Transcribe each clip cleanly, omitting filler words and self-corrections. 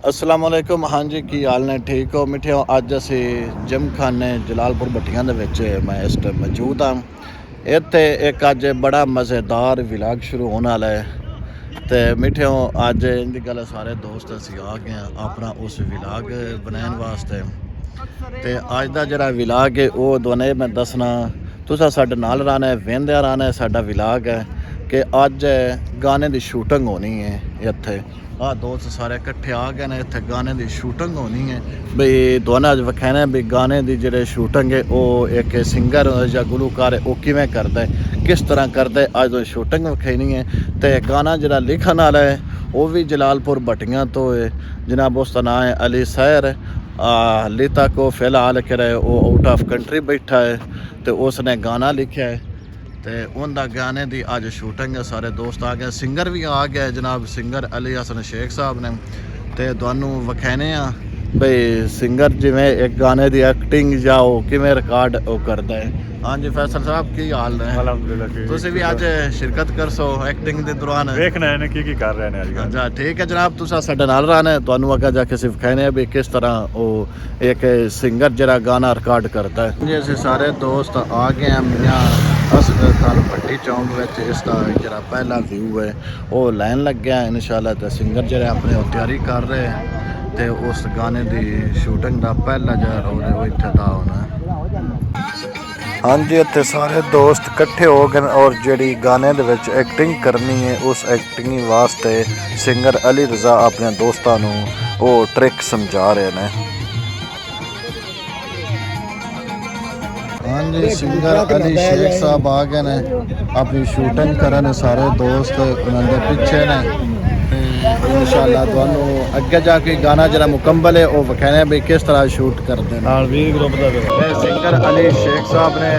अस्सलाम वालेकुम। हाँ जी, की हाल ने? ठीक हो मिठे हो? अज असी जिम खाने जलालपुर भट्टियां दे विच मैं इस टाइम मौजूद हाँ। इत्थे एक अज बड़ा मज़ेदार व्लॉग शुरू होने वाला है। तो मिठे हो, अज इनकी गल सारे दोस्त असी आ गए हैं अपना उस व्लॉग बनाने वास्ते। तो अज का जिहड़ा व्लॉग है वो दोने मैं दसना, तुसां साडे नाल रहना है, वेंदे रहना है। साडा व्लॉग है कि अज गाने की शूटिंग होनी है इत्थे। दोस्त सारे इकट्ठे आ गए हैं, इत्थे गाने की शूटिंग होनी है। बई दोनों अज विखाना भी गाने की जो शूटिंग है वो एक सिंगर या गुलूकार है वो किमें करता है, किस तरह करता है, अज तो शूटिंग विखानी है। तो गाना जो लिखन वाला है वो भी जलालपुर भट्टियां तो है। जनाब उसका नाम है अली सैर। हाली तक वो फिलहाल करे वो आउट ऑफ कंट्री बैठा है। तो उसने गाना लिखा है तो उनका गाने की अज शूटिंग है। सारे दोस्त आ गए, सिंगर भी आ गया जनाब, सिंगर अली हसन शेख साहब ने। तो तुहानू विखाने बई सिंगर जिमें एक गाने की एक्टिंग या किमें रिकॉर्ड वो करता है। हाँ जी फैसल साहब, की हाल है? अलहमदुलिल्लाह। तुसी भी अज शिरकत कर सो एक्टिंग के दौरान? देखना है की कर रहे हैं अजकल। अच्छा ठीक है जनाब, तुसा साडे नाल रहना है, तुहानू अगे जाके सिर्फ विखाने भी किस तरह वो एक सिंगर जरा गाना रिकॉर्ड करता है। जी असीं सारे दोस्त आ गए हैं मियाँ असगर खान भट्टी चौंक में। इसका जरा पहला व्यू है वो लैन लग गया इंशाल्लाह। तो सिंगर जरा अपने तैयारी कर रहे हैं तो उस गाने की शूटिंग का पहला जरा रोल है वो इत्थे दा होना है। हाँ जी, इत्थे सारे दोस्त इकट्ठे हो गए और जी गाने दे विच एक्टिंग करनी है उस एक्टिंग वास्ते सिंगर अली रजा अपने दोस्तों वो ट्रिक समझा रहे हैं। हाँ जी, सिंगर अली शेख साहब आ गए ने अपनी शूटिंग करन, सारे दोस्त उन्होंने पिछे ने। इंशाल्लाह तुहानू अगे जाके गाना जरा मुकम्मल है वो विखाने भी किस तरह शूट करते हैं। सिंगर अली शेख साहब ने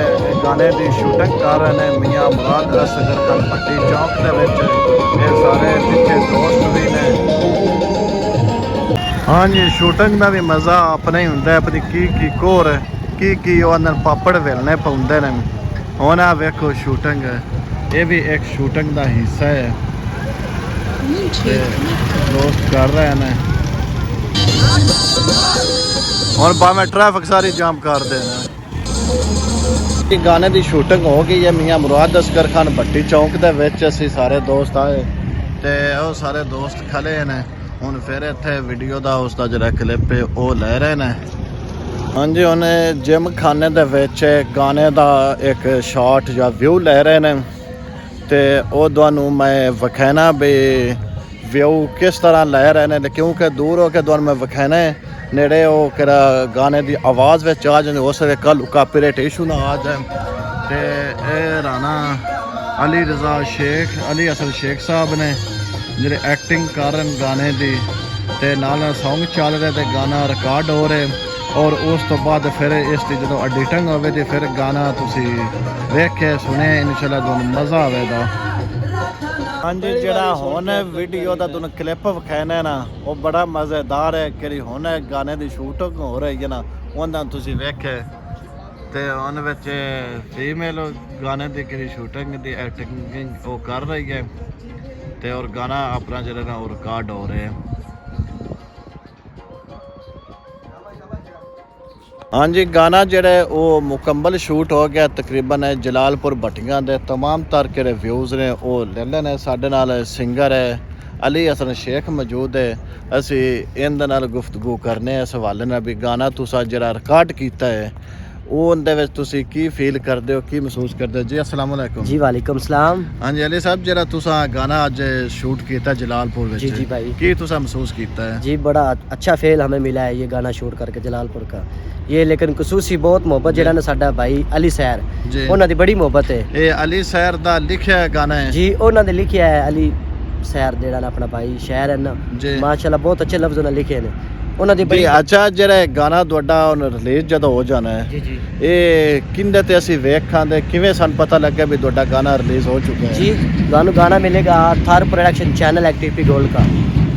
गाने की शूटिंग कर रहे हैं मियाँ मुराद असगर खान भट्टी चौक के विच। ये सारे पिछे दोस्त भी ने। हाँ जी, शूटिंग का भी मज़ा अपना ही होंगे। अपनी की कोर की अंदर पापड़ वेलने पाउंदे ने। हुण आ वेखो शूटिंग, ये भी एक शूटिंग का हिस्सा है। दोस्त कर रहे हैं और भावें ट्रैफिक सारी जाम कर देना। गाने की शूटिंग हो गई है मियाँ मुराद असगर खान भट्टी चौक के विच। असीं सारे दोस्त आए तो सारे दोस्त खले ने। हुण फिर इत्थे वीडियो का उसका जरा क्लिप है वो ले रहे हैं। हाँ जी, उन्हें जिम खाने दे विच गाने का एक शॉट या व्यू ले रहे हैं तो वो तुहानू मैं विखाना भी व्यू किस तरह ले रहे हैं। क्योंकि दूर हो के तुहानू मैं विखाना है, नेड़े वो किरा गाने की आवाज़ में आ जाए, हो सके कल कॉपीराइट इशू ना आ जाए। तो राना अली रजा शेख अली हसन शेख साहब ने जो एक्टिंग कर गाने की ते नाल सॉन्ग चल रहे थे, गाना रिकॉर्ड हो रहे और उस तो बाद फिर इसकी जो एडिटिंग होवे तो फिर गाना तुसी वेखे सुने इंशाल्लाह तुहानू मज़ा आएगा। हाँ जी, जरा हुण वीडियो का तुहानू क्लिप विखाना ना वो बड़ा मज़ेदार है कि हुण गाने की शूटिंग हो रही है ना, उन्हें तुसी वेखे तो उन विच फीमेल गाने की शूटिंग की एक्टिंग वो कर रही है तो और गाना अपना जो ना वो रिकॉर्ड हो रहे हैं। हाँ जी, गाना जोड़ा वो मुकम्मल शूट हो गया तकरीबन जलालपुर भट्टियां दे तमाम तर के व्यूज़ ने वो ले लेने। साडे नाल सिंगर है अली हसन शेख मौजूद है। असी इनदे नाल गुफ्तगू करने इस हवाले नाल भी गाना तुसा जरा रिकॉर्ड किया है वो उनदे विच तुसी की फील करते हो, की महसूस करते हो? जी अस्सलाम वालेकुम। जी वालेकुम सलाम। हाँ जी अली साहब, जरा तुसा गाना अज शूट किया जलालपुर विच, जी भाई, की तुसा महसूस किया है? जी बड़ा अच्छा फील हमें मिला है ये गाना शूट करके जलालपुर का। ये लेकिन खसूसी बहुत मोहब्बत जरा ना साडा भाई अली सैर, उन्होंने दी बड़ी मोहब्बत है। ये अली सैर दा लिखिया गाना है जी, उन्होंने लिखिया है अली सैर जेड़ा अपना भाई शहर है ना, माशाल्लाह बहुत अच्छे लफ्ज़ उन्होंने लिखे ने उन्होंने दी बड़ी। अच्छा, जरा गाना तुहाडा रिलीज जदों हो जाना है जी जी, ये किंदे ते असीं वेखां दे किवें सानूं पता लगे भी तुहाडा गाना रिलीज हो चुका है? जी, तुहानू गाना मिलेगा Thar production channel activity gold का,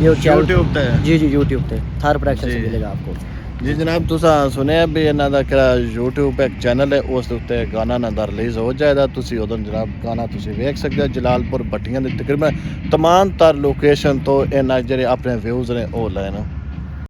ये यूट्यूब पे। जी जी यूट्यूब पे थार प्रोडक्शन से मिलेगा आपको। जी जनाब, तुसा सुनिया भी इन्हां दा किहड़ा यूट्यूब पे एक चैनल है उस उत्ते गाना ना दा रिलीज़ हो जाएगा। तुसी उदों जनाब गाना तुसी वेख सकदे हो। जलालपुर भट्टियां दी तकरीबन तमाम तर लोकेशन तो इन्हां जेह्ड़े अपने व्यूज़ ने ओह लैन।